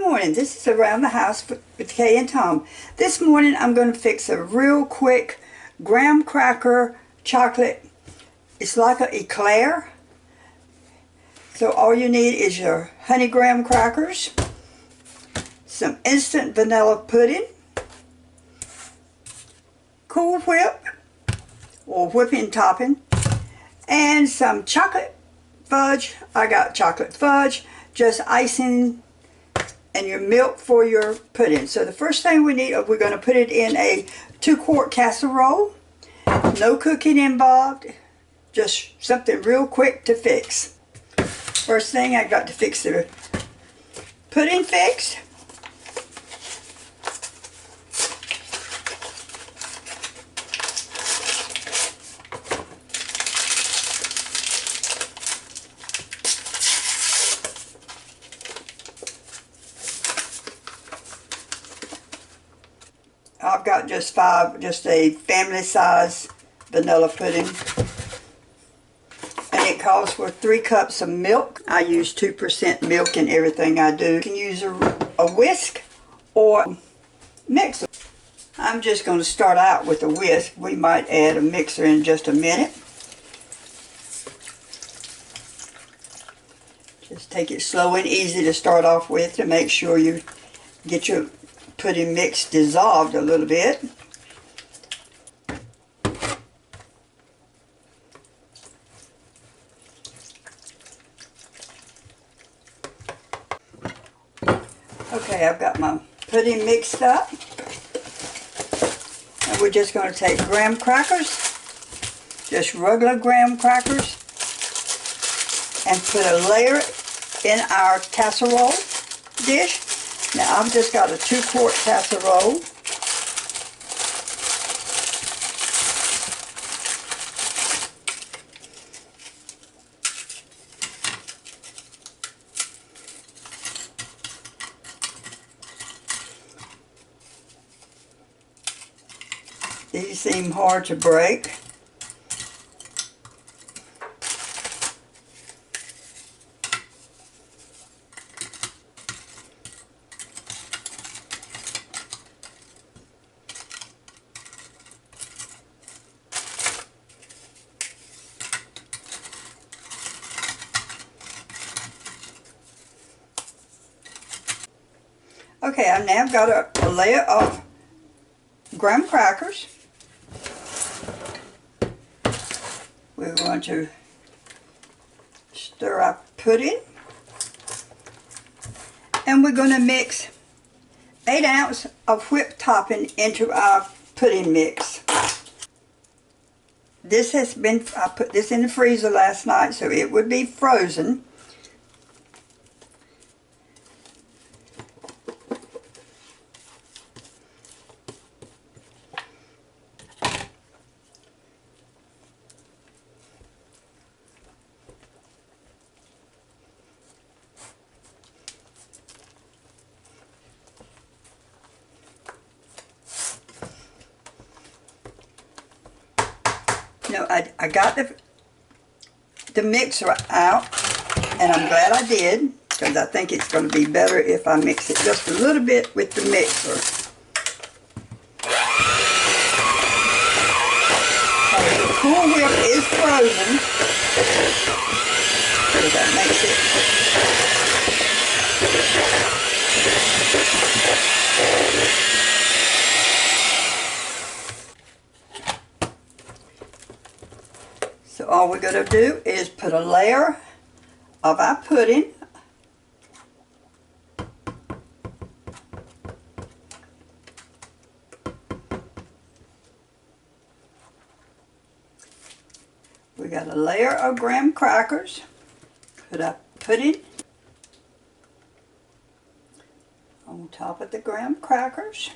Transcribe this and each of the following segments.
Good morning. This is Around the House with Kay and Tom. This morning I'm going to fix a real quick graham cracker chocolate. It's like an eclair. So all you need is your honey graham crackers, some instant vanilla pudding, Cool Whip or whipping topping, and some chocolate fudge. I got chocolate fudge, just icing, and your milk for your pudding. So the first thing we need, we're going to put it in a 2-quart casserole. No cooking involved, just something real quick to fix. First thing, I got to fix the pudding fixed. I've got just a family size vanilla pudding. And it calls for 3 cups of milk. I use 2% milk in everything I do. You can use a whisk or mixer. I'm just going to start out with a whisk. We might add a mixer in just a minute. Just take it slow and easy to start off with to make sure you get your pudding mix dissolved a little bit. Okay, I've got my pudding mixed up. And we're just going to take graham crackers, just regular graham crackers, and put a layer in our casserole dish. Now I've just got a 2-quart casserole. These seem hard to break. Okay, I've now got a layer of graham crackers. We're going to stir our pudding. And we're going to mix 8 ounces of whipped topping into our pudding mix. I put this in the freezer last night so it would be frozen. No, I got the mixer out, and I'm glad I did, because I think it's going to be better if I mix it just a little bit with the mixer. The Cool Whip is frozen, so that makes it. So all we're going to do is put a layer of our pudding . We got a layer of graham crackers. Put our pudding on top of the graham crackers.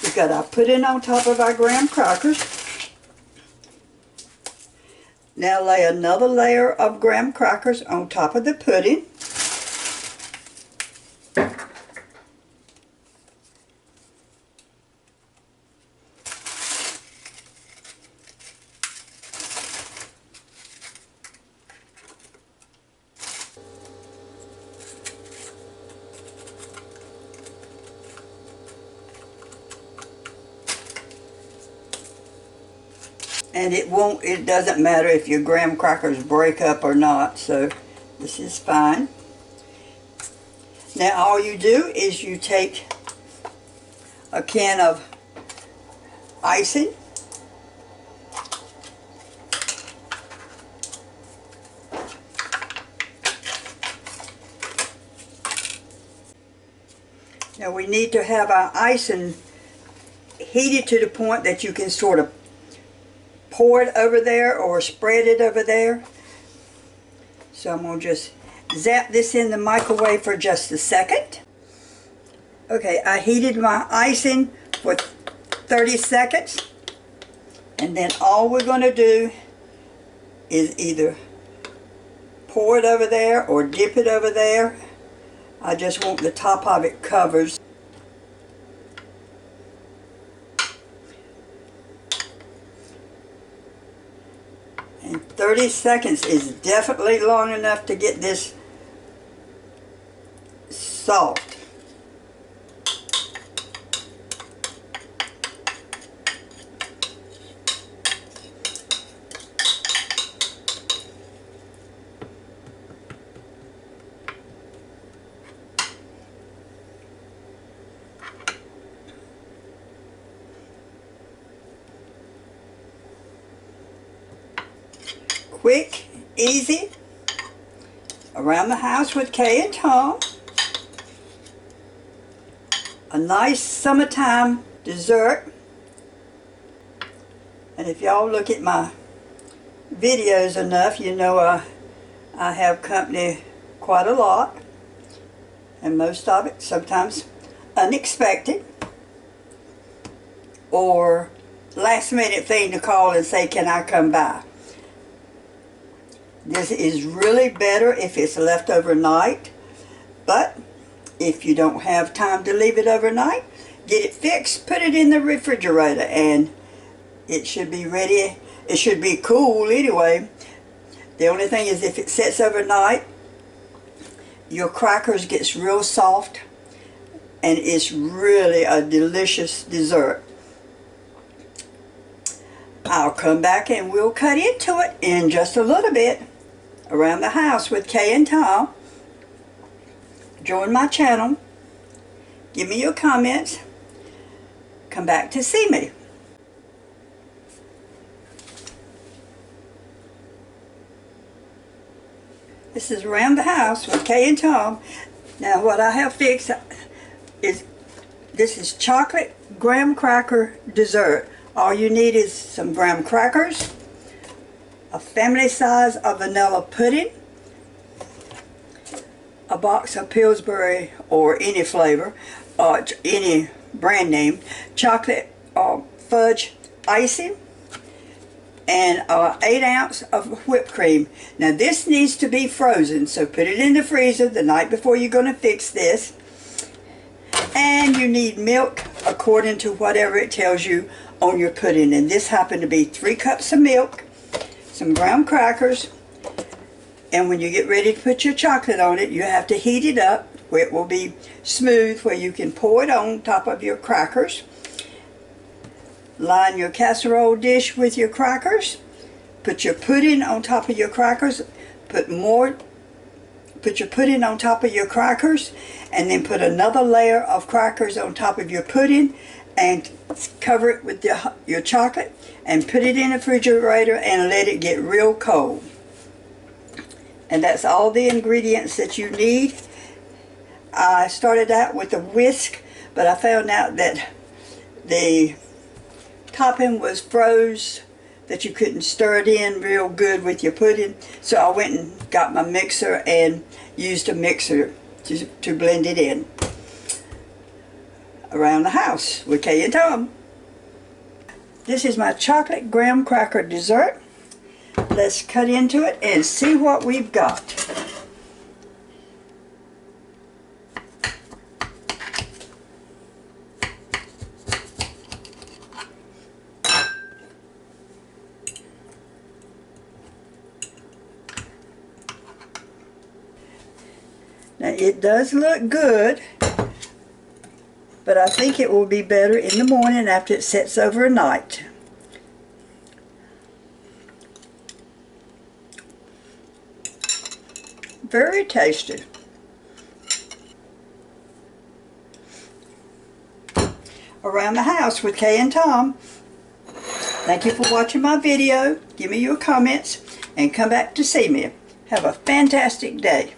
We got our pudding on top of our graham crackers. Now lay another layer of graham crackers on top of the pudding. And it doesn't matter if your graham crackers break up or not, so this is fine. Now all you do is you take a can of icing, now we need to have our icing heated to the point that you can sort of pour it over there or spread it over there. So I'm going to just zap this in the microwave for just a second. Okay, I heated my icing for 30 seconds. And then all we're going to do is either pour it over there or dip it over there. I just want the top of it covered. And 30 seconds is definitely long enough to get this soft. Quick, easy, around the house with Kay and Tom. A nice summertime dessert. And if y'all look at my videos enough, you know I have company quite a lot. And most of it sometimes unexpected. Or last minute thing to call and say, can I come by? This is really better if it's left overnight, but if you don't have time to leave it overnight, get it fixed, put it in the refrigerator, and it should be ready. It should be cool anyway. The only thing is if it sits overnight, your crackers gets real soft, and it's really a delicious dessert. I'll come back and we'll cut into it in just a little bit. Around the house with Kay and Tom. Join my channel. Give me your comments. Come back to see me. This is Around the House with Kay and Tom. Now what I have fixed is this is chocolate graham cracker dessert. All you need is some graham crackers, a family size of vanilla pudding, a box of Pillsbury or any flavor, any brand name, chocolate fudge icing, and 8 ounces of whipped cream. Now this needs to be frozen, so put it in the freezer the night before you're going to fix this. And you need milk according to whatever it tells you on your pudding. And this happened to be 3 cups of milk, some graham crackers, and when you get ready to put your chocolate on it, you have to heat it up where it will be smooth, where you can pour it on top of your crackers. Line your casserole dish with your crackers. Put your pudding on top of your crackers. Put your pudding on top of your crackers, and then put another layer of crackers on top of your pudding, and cover it with your chocolate, and put it in the refrigerator and let it get real cold. And that's all the ingredients that you need. I started out with a whisk, but I found out that the topping was froze, that you couldn't stir it in real good with your pudding. So I went and got my mixer and used a mixer to blend it in. Around the House with Kay and Tom. This is my chocolate graham cracker dessert. Let's cut into it and see what we've got. Now it does look good, but I think it will be better in the morning after it sets overnight. Very tasty. Around the House with Kay and Tom. Thank you for watching my video. Give me your comments and come back to see me. Have a fantastic day.